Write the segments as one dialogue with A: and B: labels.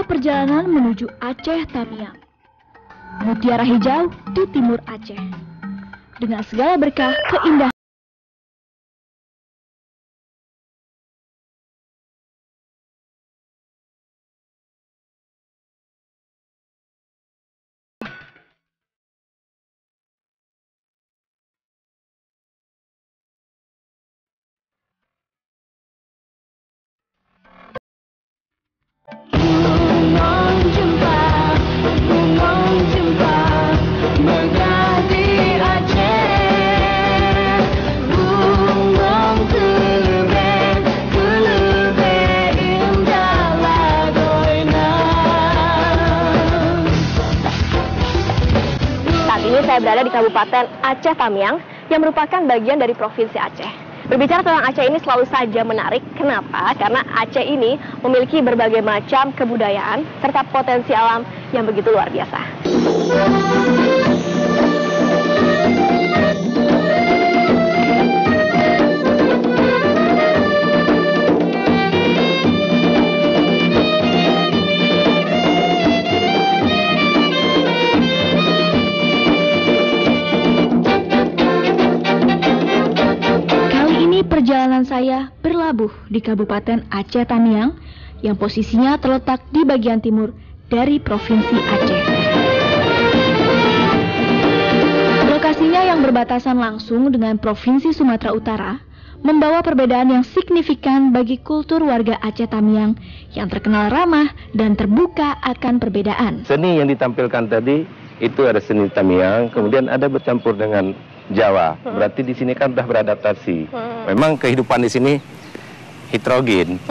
A: perjalanan menuju Aceh Tamiang, mutiara hijau di timur Aceh, dengan segala berkah keindahan.
B: Saya berada di Kabupaten Aceh Tamiang yang merupakan bagian dari Provinsi Aceh. Berbicara tentang Aceh ini selalu saja menarik. Kenapa? Karena Aceh ini memiliki berbagai macam kebudayaan serta potensi alam yang begitu luar biasa.
A: Perjalanan saya berlabuh di Kabupaten Aceh Tamiang yang posisinya terletak di bagian timur dari Provinsi Aceh. Lokasinya yang berbatasan langsung dengan Provinsi Sumatera Utara membawa perbedaan yang signifikan bagi kultur warga Aceh Tamiang yang terkenal ramah dan terbuka akan perbedaan.
C: Seni yang ditampilkan tadi itu ada seni Tamiang, kemudian ada bercampur dengan Jawa. Berarti di sini kan sudah beradaptasi. Memang kehidupan di sini heterogen.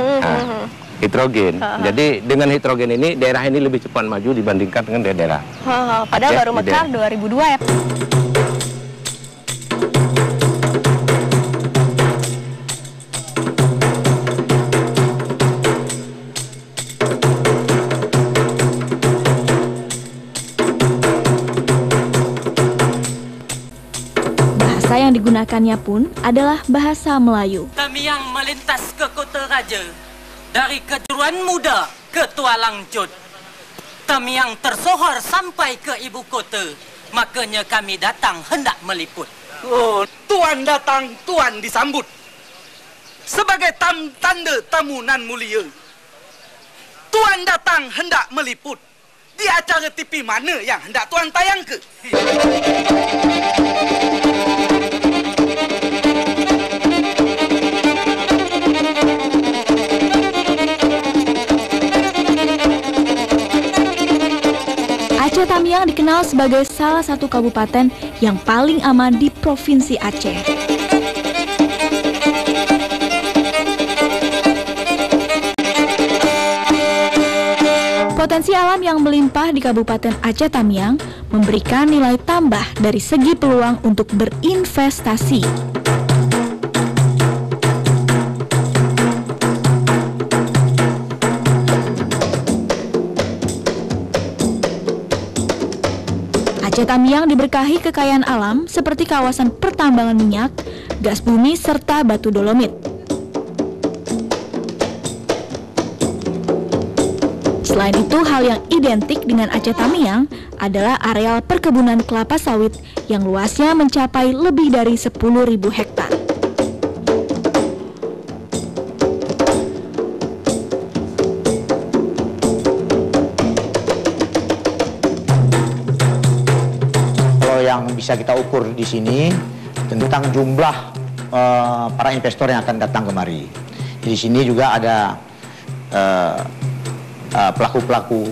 C: Heterogen. Jadi dengan heterogen ini daerah ini lebih cepat maju dibandingkan dengan daerah.
B: Padahal baru mekar 2002 ya.
A: Yang digunakannya pun adalah bahasa Melayu.
D: Tamiang melintas ke kota raja, dari kejuruan muda ke tua lanjut. Tamiang tersohor sampai ke ibu kota, makanya kami datang hendak meliput.
E: Oh, tuan datang, tuan disambut. Sebagai tanda tamu nan mulia. Tuan datang hendak meliput. Di acara TV mana yang hendak tuan tayang ke?
A: Aceh Tamiang dikenal sebagai salah satu kabupaten yang paling aman di Provinsi Aceh. Potensi alam yang melimpah di Kabupaten Aceh Tamiang memberikan nilai tambah dari segi peluang untuk berinvestasi. Aceh Tamiang diberkahi kekayaan alam seperti kawasan pertambangan minyak, gas bumi, serta batu dolomit. Selain itu, hal yang identik dengan Aceh Tamiang adalah areal perkebunan kelapa sawit yang luasnya mencapai lebih dari 10.000 hektar.
F: Yang bisa kita ukur di sini tentang jumlah para investor yang akan datang kemari. Di sini juga ada pelaku-pelaku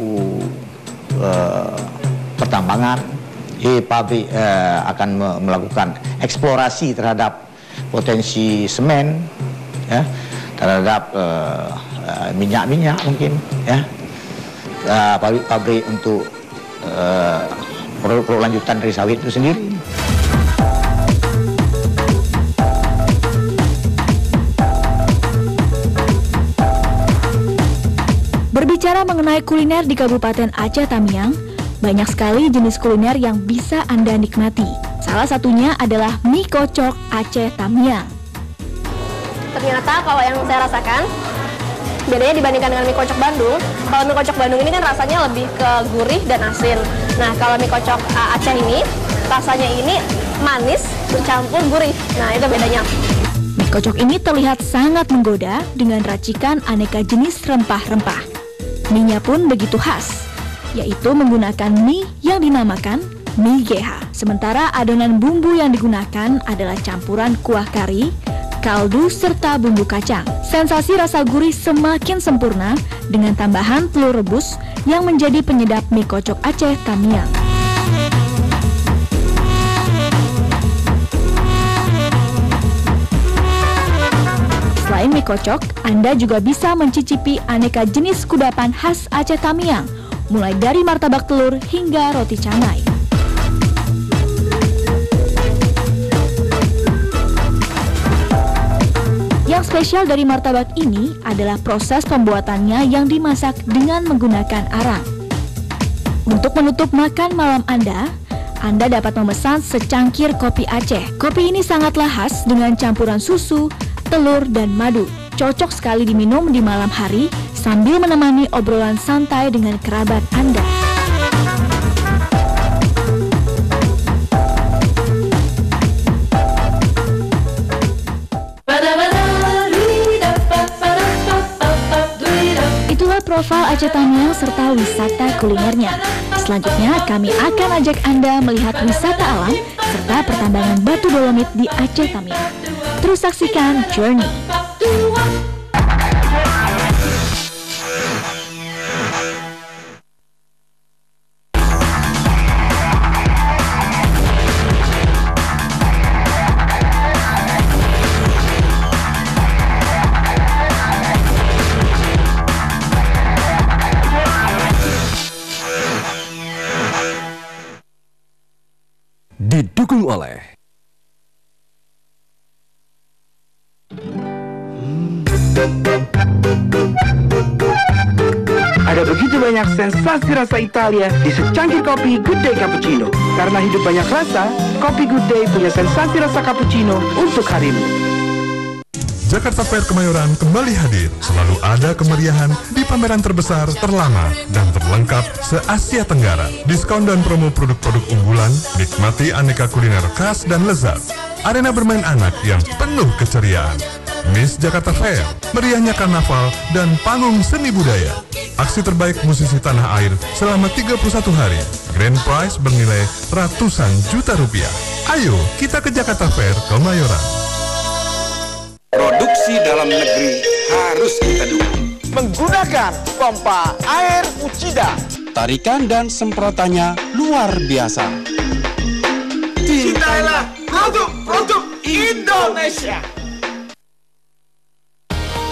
F: pertambangan, pabrik akan melakukan eksplorasi terhadap potensi semen, ya, terhadap minyak-minyak mungkin, ya, pabrik-pabrik untuk produk lanjutan dari sawit itu sendiri.
A: Berbicara mengenai kuliner di Kabupaten Aceh Tamiang, banyak sekali jenis kuliner yang bisa Anda nikmati. Salah satunya adalah mie kocok Aceh Tamiang.
B: Ternyata kalau yang saya rasakan, Bedanya dibandingkan dengan mie kocok Bandung, kalau mie kocok Bandung ini kan rasanya lebih ke gurih dan asin. Nah, kalau mie kocok Aceh ini, rasanya ini manis bercampur gurih. Nah, itu bedanya.
A: Mie kocok ini terlihat sangat menggoda dengan racikan aneka jenis rempah-rempah. Mie-nya pun begitu khas, yaitu menggunakan mie yang dinamakan mie GH. Sementara adonan bumbu yang digunakan adalah campuran kuah kari, kaldu, serta bumbu kacang. Sensasi rasa gurih semakin sempurna dengan tambahan telur rebus yang menjadi penyedap mie kocok Aceh Tamiang. Selain mie kocok, Anda juga bisa mencicipi aneka jenis kudapan khas Aceh Tamiang, mulai dari martabak telur hingga roti canai. Yang spesial dari martabak ini adalah proses pembuatannya yang dimasak dengan menggunakan arang. Untuk menutup makan malam Anda dapat memesan secangkir kopi Aceh. Kopi ini sangatlah khas dengan campuran susu, telur, dan madu. Cocok sekali diminum di malam hari sambil menemani obrolan santai dengan kerabat Anda. Itulah profil Aceh Tamiang serta wisata kulinernya. Selanjutnya kami akan ajak Anda melihat wisata alam serta pertambangan batu dolomit di Aceh Tamiang. Terus saksikan Journey.
G: Didukung oleh
H: ada begitu banyak sensasi rasa Italia di secangkir kopi Good Day Cappuccino. Karena hidup banyak rasa, kopi Good Day punya sensasi rasa cappuccino untuk harimu.
I: Jakarta Fair Kemayoran kembali hadir. Selalu ada kemeriahan di pameran terbesar, terlama, dan terlengkap se-Asia Tenggara. Diskon dan promo produk-produk unggulan, nikmati aneka kuliner khas dan lezat. Arena bermain anak yang penuh keceriaan. Miss Jakarta Fair, meriahnya karnaval, dan panggung seni budaya. Aksi terbaik musisi tanah air selama 31 hari. Grand prize bernilai ratusan juta rupiah. Ayo, kita ke Jakarta Fair Kemayoran.
J: Produksi dalam negeri harus kita dukung.
K: Menggunakan pompa air Uchida.
J: Tarikan dan semprotannya luar biasa.
K: Cintailah produk-produk Indonesia.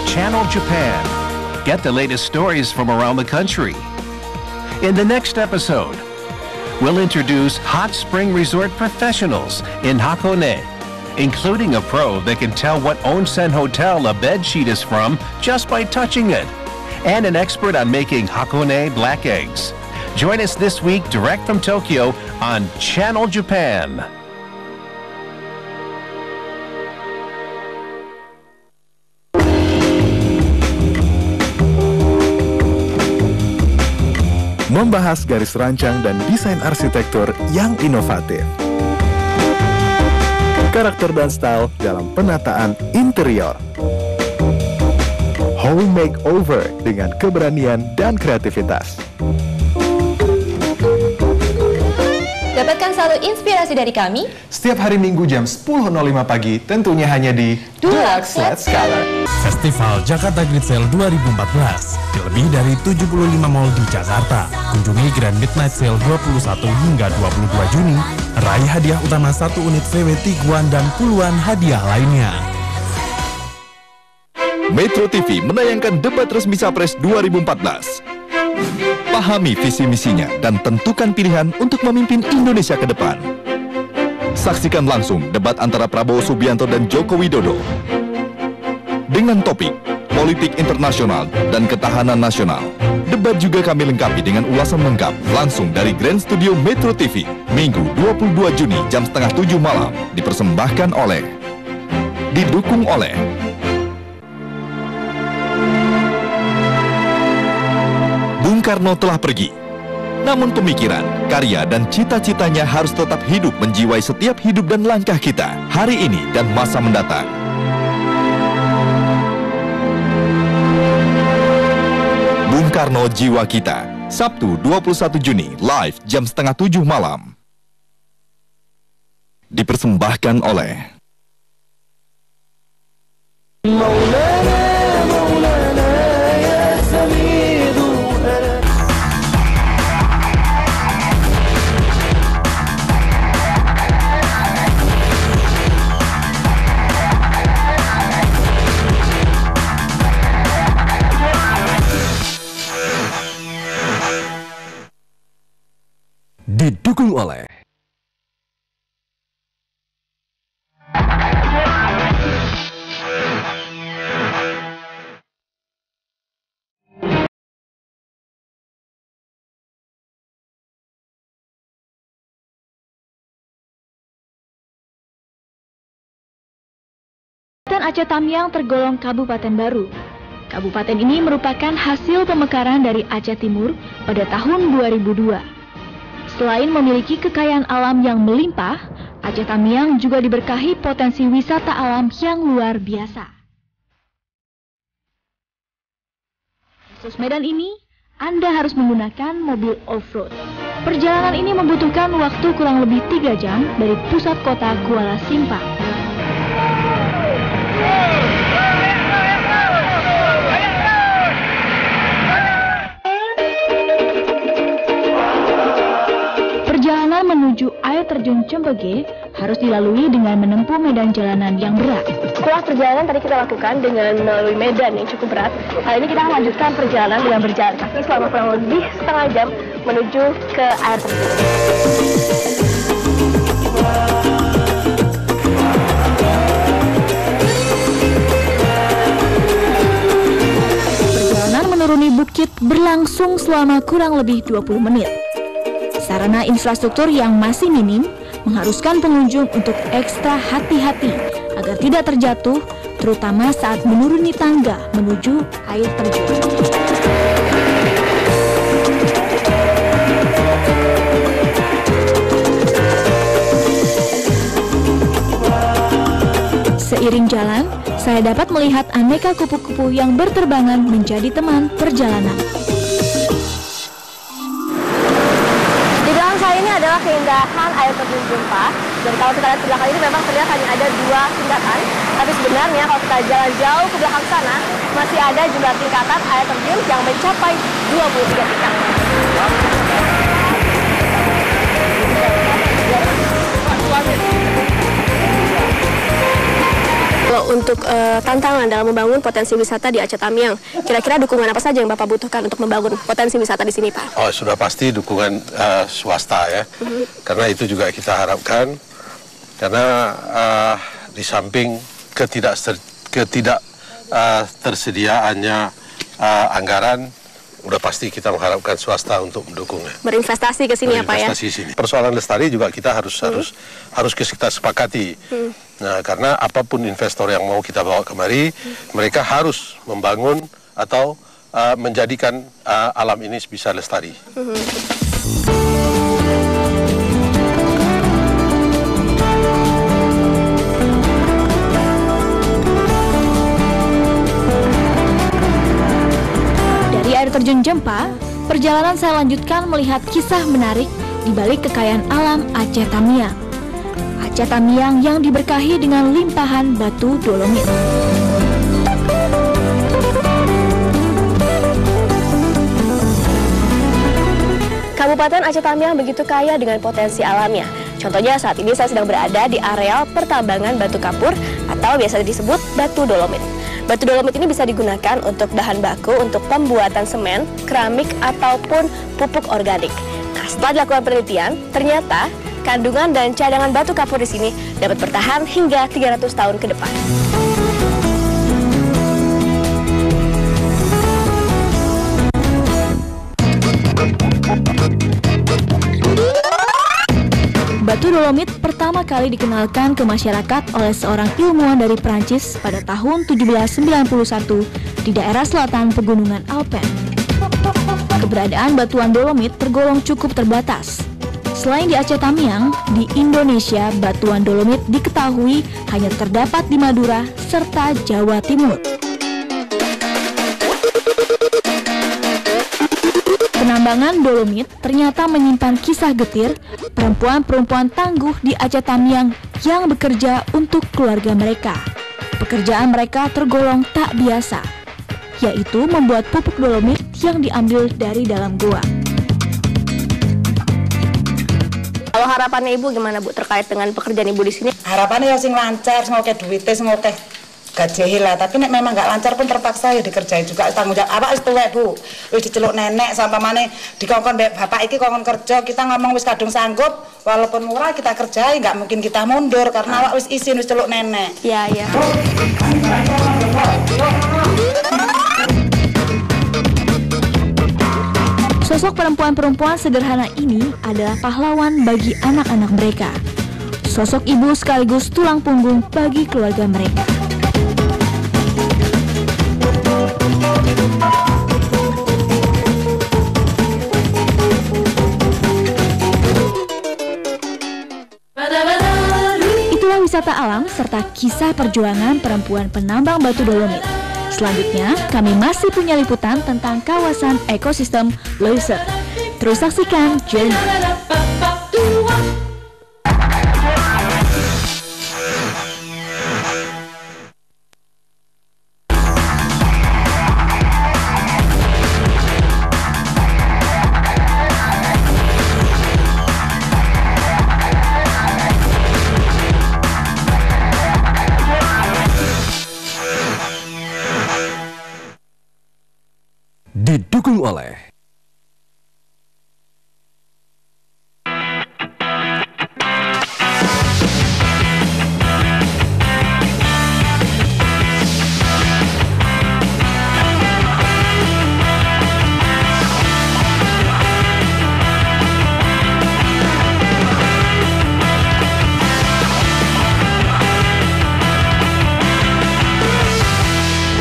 L: Channel Japan. Get the latest stories from around the country. In the next episode, we'll introduce hot spring resort professionals in Hakone, including a pro that can tell what onsen hotel a bedsheet is from just by touching it, and an expert on making Hakone black eggs. Join us this week direct from Tokyo on Channel Japan.
I: Membahas garis rancang dan desain arsitektur yang inovatif. Karakter dan style dalam penataan interior. Home makeover dengan keberanian dan kreativitas.
M: Dapatkan selalu inspirasi dari kami
N: setiap hari Minggu jam 10.05 pagi, tentunya hanya di Dulux Let's Color.
O: Festival Jakarta Great Sale 2014 di lebih dari 75 mall di Jakarta. Kunjungi Grand Midnight Sale 21 hingga 22 Juni. Raih hadiah utama 1 unit VW Tiguan dan puluhan hadiah lainnya.
P: Metro TV menayangkan debat resmi Capres 2014. Pahami visi misinya dan tentukan pilihan untuk memimpin Indonesia ke depan. Saksikan langsung debat antara Prabowo Subianto dan Joko Widodo. Dengan topik politik internasional dan ketahanan nasional. Debat juga kami lengkapi dengan ulasan lengkap langsung dari Grand Studio Metro TV. Minggu 22 Juni jam 6:30 malam. Dipersembahkan oleh, didukung oleh Karno telah pergi. Namun pemikiran, karya, dan cita-citanya harus tetap hidup menjiwai setiap hidup dan langkah kita, hari ini dan masa mendatang. Bung Karno Jiwa Kita, Sabtu 21 Juni, live jam 6:30 malam. Dipersembahkan oleh
G: didukung oleh
A: Aceh Tamiang tergolong kabupaten baru. Kabupaten ini merupakan hasil pemekaran dari Aceh Timur pada tahun 2002. Selain memiliki kekayaan alam yang melimpah, Aceh Tamiang juga diberkahi potensi wisata alam yang luar biasa. Khusus medan ini, Anda harus menggunakan mobil off-road. Perjalanan ini membutuhkan waktu kurang lebih 3 jam dari pusat kota Kuala Simpang. Perjalanan menuju air terjun Cempege harus dilalui dengan menempuh medan jalanan yang berat.
B: Setelah perjalanan tadi kita lakukan dengan melalui medan yang cukup berat, kali ini kita akan lanjutkan perjalanan dengan berjalan kaki selama kurang lebih setengah jam menuju ke air terjun.
A: Perjalanan menuruni bukit berlangsung selama kurang lebih 20 menit. Sarana infrastruktur yang masih minim mengharuskan pengunjung untuk ekstra hati-hati agar tidak terjatuh, terutama saat menuruni tangga menuju air terjun. Seiring jalan, saya dapat melihat aneka kupu-kupu yang berterbangan menjadi teman perjalanan.
B: Adalah keindahan air terjun Jumpa, dan kalau kita lihat di belakang ini memang terlihat hanya ada 2 tingkatan, tapi sebenarnya kalau kita jalan jauh ke belakang sana masih ada jumlah tingkatan air terjun yang mencapai 23 tingkat. Kalau untuk tantangan dalam membangun potensi wisata di Aceh Tamiang, kira-kira dukungan apa saja yang Bapak butuhkan untuk membangun potensi wisata di sini, Pak?
Q: Oh, sudah pasti dukungan swasta ya, karena itu juga kita harapkan, karena di samping ketidaksediaannya anggaran, udah pasti kita mengharapkan swasta untuk mendukungnya.
B: Berinvestasi ke sini ya, Pak ya?
Q: Berinvestasi sini. Persoalan lestari juga kita harus kita sepakati. Nah, karena apapun investor yang mau kita bawa kemari, mereka harus membangun atau menjadikan alam ini bisa lestari.
A: Dari air terjun Jempa, perjalanan saya lanjutkan melihat kisah menarik di balik kekayaan alam Aceh Tamiang. Aceh Tamiang yang diberkahi dengan limpahan batu dolomit.
B: Kabupaten Aceh Tamiang begitu kaya dengan potensi alamnya. Contohnya saat ini saya sedang berada di areal pertambangan batu kapur atau biasa disebut batu dolomit. Batu dolomit ini bisa digunakan untuk bahan baku untuk pembuatan semen, keramik, ataupun pupuk organik. Nah, setelah dilakukan penelitian, ternyata kandungan dan cadangan batu kapur di sini dapat bertahan hingga 300 tahun ke depan.
A: Batu dolomit pertama kali dikenalkan ke masyarakat oleh seorang ilmuwan dari Prancis pada tahun 1791 di daerah selatan Pegunungan Alpen. keberadaan batuan dolomit tergolong cukup terbatas. Selain di Aceh Tamiang, di Indonesia batuan dolomit diketahui hanya terdapat di Madura serta Jawa Timur. Penambangan dolomit ternyata menyimpan kisah getir perempuan-perempuan tangguh di Aceh Tamiang yang bekerja untuk keluarga mereka. Pekerjaan mereka tergolong tak biasa, yaitu membuat pupuk dolomit yang diambil dari dalam gua.
B: Kalau harapannya Ibu gimana Bu terkait dengan pekerjaan Ibu di sini?
R: Harapannya ya sing lancar, sing akeh duwite, sing akeh gaji lah. Tapi nek memang nggak lancar pun terpaksa ya dikerjain juga. Tanggung jawab apa wis tuwek Bu. Wis diceluk nenek sampai mana dikongkon bapak iki kongkon kerja, kita ngomong wis kadung sanggup, walaupun murah kita kerjain, nggak mungkin kita mundur karena awak wis izin wis celuk nenek.
B: Iya, iya.
A: Sosok perempuan-perempuan sederhana ini adalah pahlawan bagi anak-anak mereka. Sosok ibu sekaligus tulang punggung bagi keluarga mereka. Itulah wisata alam serta kisah perjuangan perempuan penambang batu dolomit. Selanjutnya, kami masih punya liputan tentang kawasan ekosistem Loiser. Terus saksikan Journey.
G: Didukung oleh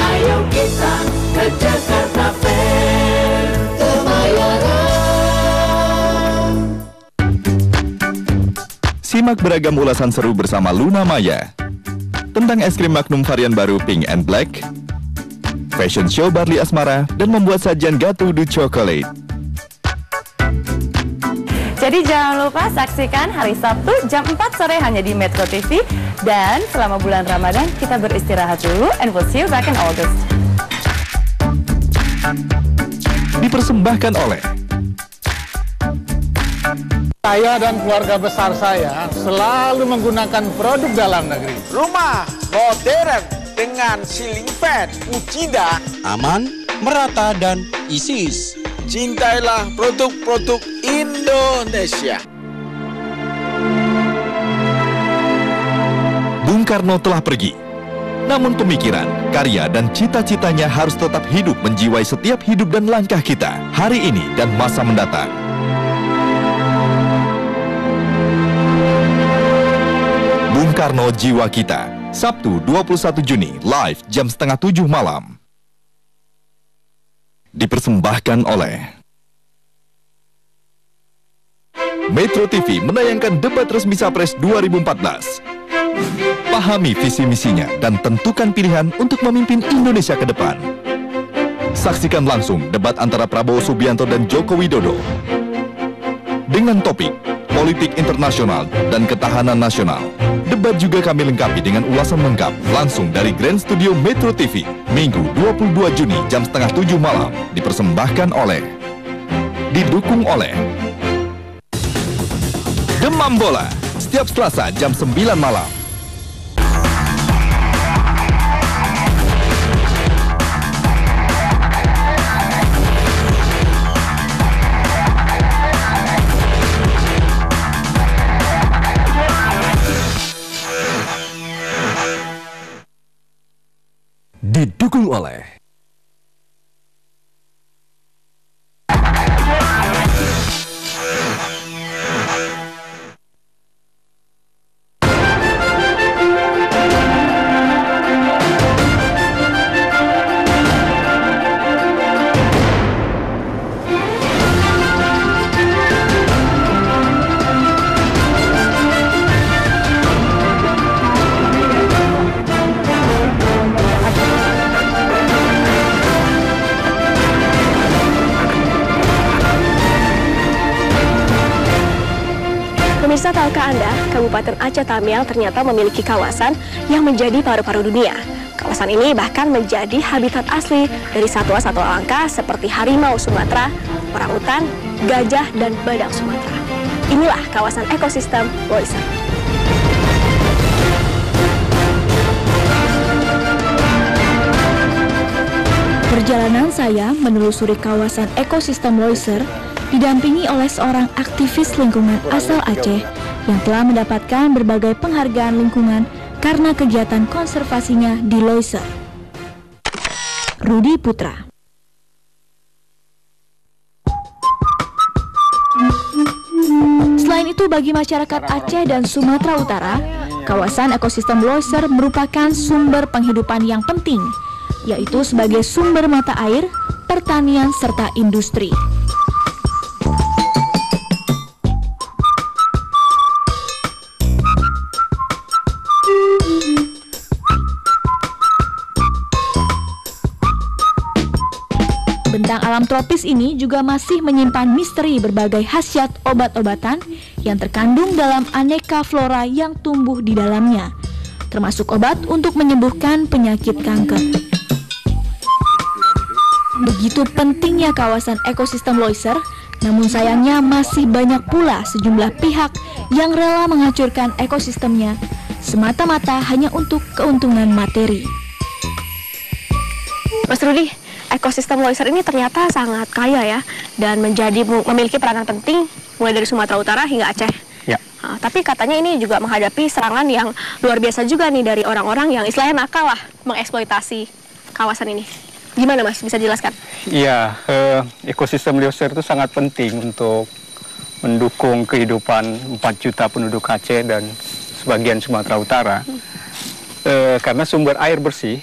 K: Ayo kita ke Jakarta Fair.
P: Simak beragam ulasan seru bersama Luna Maya tentang es krim Magnum varian baru Pink and Black, fashion show Barli Asmara, dan membuat sajian Gato du Chocolate.
S: Jadi jangan lupa saksikan hari Sabtu jam 4 sore hanya di Metro TV. Dan selama bulan Ramadan kita beristirahat dulu, and we'll see you back in August.
P: Dipersembahkan oleh
T: Saya dan keluarga besar saya selalu menggunakan produk dalam negeri.
K: Rumah modern dengan ceiling fan Uchida.
J: Aman, merata, dan isis.
K: Cintailah produk-produk Indonesia.
P: Bung Karno telah pergi. Namun pemikiran, karya, dan cita-citanya harus tetap hidup menjiwai setiap hidup dan langkah kita, hari ini dan masa mendatang. Bung Karno Jiwa Kita, Sabtu 21 Juni, live jam 6:30 malam. Dipersembahkan oleh Metro TV menayangkan debat resmi Capres 2014. Pahami visi misinya dan tentukan pilihan untuk memimpin Indonesia ke depan. Saksikan langsung debat antara Prabowo Subianto dan Joko Widodo dengan topik politik internasional dan ketahanan nasional. Debat juga kami lengkapi dengan ulasan lengkap langsung dari Grand Studio Metro TV, Minggu 22 Juni jam 6:30 malam. Dipersembahkan oleh, didukung oleh Demam Bola, setiap Selasa jam 9 malam.
G: Didukung oleh
B: Pemirsa, tahukah Anda, Kabupaten Aceh Tamiang ternyata memiliki kawasan yang menjadi paru-paru dunia. Kawasan ini bahkan menjadi habitat asli dari satwa-satwa langka seperti harimau Sumatera, orangutan, gajah, dan badak Sumatera. Inilah kawasan ekosistem Loiser.
A: Perjalanan saya menelusuri kawasan ekosistem Loiser didampingi oleh seorang aktivis lingkungan asal Aceh yang telah mendapatkan berbagai penghargaan lingkungan karena kegiatan konservasinya di Loiser. Rudi Putra. Selain itu, bagi masyarakat Aceh dan Sumatera Utara, kawasan ekosistem Loiser merupakan sumber penghidupan yang penting, yaitu sebagai sumber mata air, pertanian, serta industri. Bentang alam tropis ini juga masih menyimpan misteri berbagai khasiat obat-obatan yang terkandung dalam aneka flora yang tumbuh di dalamnya, termasuk obat untuk menyembuhkan penyakit kanker. Begitu pentingnya kawasan ekosistem Loiser, namun sayangnya masih banyak pula sejumlah pihak yang rela menghancurkan ekosistemnya semata-mata hanya untuk keuntungan materi.
B: Mas Rudi, ekosistem Loiser ini ternyata sangat kaya ya, dan memiliki peranan penting mulai dari Sumatera Utara hingga Aceh.
U: Ya.
B: Tapi katanya ini juga menghadapi serangan yang luar biasa juga nih dari orang-orang yang istilahnya nakal lah mengeksploitasi kawasan ini. Gimana Mas, bisa dijelaskan?
U: Iya, ekosistem Loiser itu sangat penting untuk mendukung kehidupan 4 juta penduduk Aceh dan sebagian Sumatera Utara. Karena sumber air bersih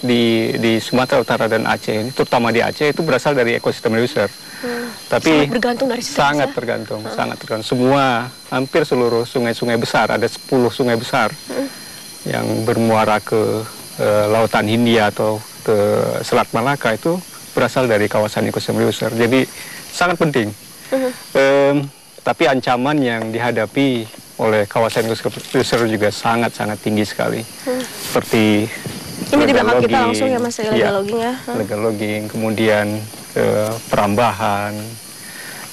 U: di Sumatera Utara dan Aceh ini, terutama di Aceh, itu berasal dari ekosistem Loiser. Tapi
B: sangat bergantung dari situ.
U: Sangat tergantung, sangat tergantung. Semua, hampir seluruh sungai-sungai besar, ada 10 sungai besar yang bermuara ke Lautan Hindia atau ke Selat Malaka, itu berasal dari kawasan ekosistem Loiser. Jadi sangat penting. Tapi ancaman yang dihadapi oleh kawasan ekosistem Loiser juga sangat-sangat tinggi sekali. Seperti
B: ini di belakang kita langsung ya Mas, illegal logging ya.
U: Illegal logging, kemudian perambahan.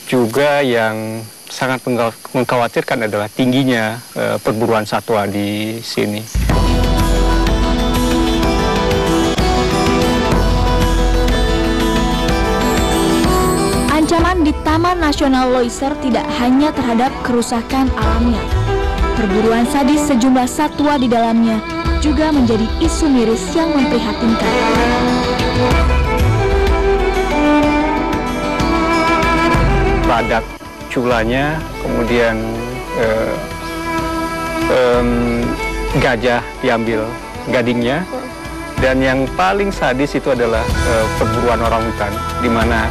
U: Juga yang sangat mengkhawatirkan adalah tingginya perburuan satwa di sini.
A: Ancaman di Taman Nasional Loiser tidak hanya terhadap kerusakan alamnya. Perburuan sadis sejumlah satwa di dalamnya juga menjadi isu miris yang memprihatinkan.
U: Badak culanya, kemudian gajah diambil gadingnya, dan yang paling sadis itu adalah perburuan orangutan, di mana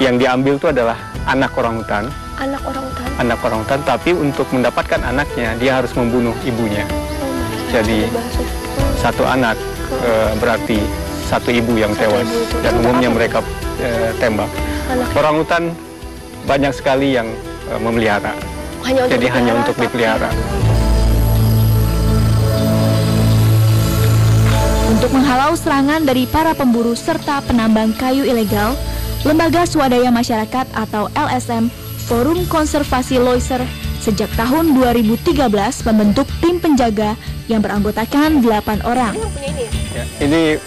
U: yang diambil itu adalah anak orangutan.
B: Anak orangutan?
U: Anak orangutan, tapi untuk mendapatkan anaknya, dia harus membunuh ibunya. Jadi, satu anak berarti satu ibu yang tewas. Dan umumnya mereka tembak. Orangutan banyak sekali yang memelihara. Jadi hanya untuk dipelihara.
A: Untuk menghalau serangan dari para pemburu serta penambang kayu ilegal, Lembaga Swadaya Masyarakat atau LSM Forum Konservasi Loiser sejak tahun 2013 membentuk tim penjaga yang beranggotakan 8 orang.
U: Ya, ini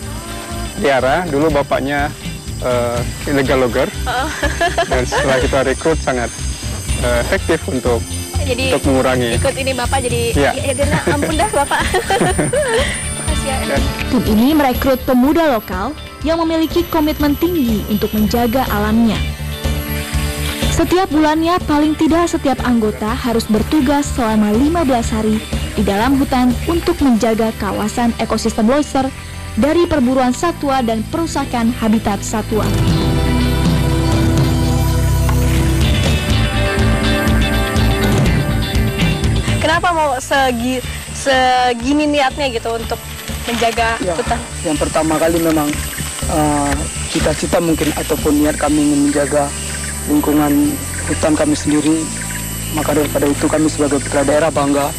U: Tiara, dulu bapaknya illegal logger, dan setelah kita rekrut sangat efektif untuk mengurangi.
B: Ikut ini Bapak jadi,
U: ya
B: ampun dah Bapak.
A: Tim ini merekrut pemuda lokal yang memiliki komitmen tinggi untuk menjaga alamnya. Setiap bulannya paling tidak setiap anggota harus bertugas selama 15 hari di dalam hutan untuk menjaga kawasan ekosistem Loiser dari perburuan satwa dan perusakan habitat satwa.
B: Kenapa mau segini niatnya gitu untuk menjaga hutan?
V: Yang pertama kali memang cita-cita mungkin ataupun niat kami ingin menjaga lingkungan hutan kami sendiri Maka daripada itu kami sebagai putra daerah bangga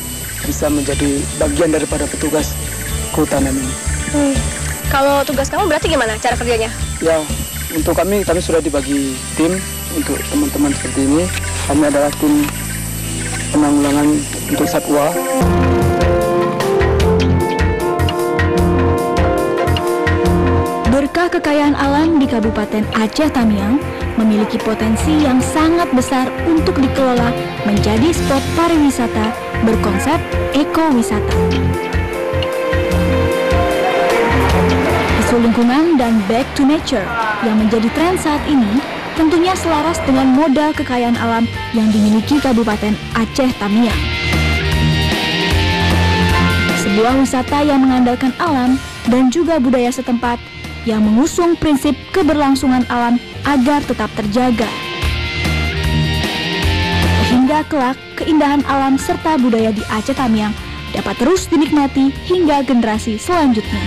V: bisa menjadi bagian daripada petugas kehutanan ini.
B: Kalau tugas kamu berarti gimana cara kerjanya?
V: Ya, untuk kami sudah dibagi tim untuk teman-teman seperti ini. Kami adalah tim penanggulangan untuk satwa.
A: Berkah kekayaan alam di Kabupaten Aceh Tamiang memiliki potensi yang sangat besar untuk dikelola menjadi spot pariwisata berkonsep ekowisata. Isu lingkungan dan back to nature yang menjadi tren saat ini tentunya selaras dengan modal kekayaan alam yang dimiliki Kabupaten Aceh Tamiang. Sebuah wisata yang mengandalkan alam dan juga budaya setempat yang mengusung prinsip keberlangsungan alam agar tetap terjaga. Sehingga kelak keindahan alam serta budaya di Aceh Tamiang dapat terus dinikmati hingga generasi selanjutnya.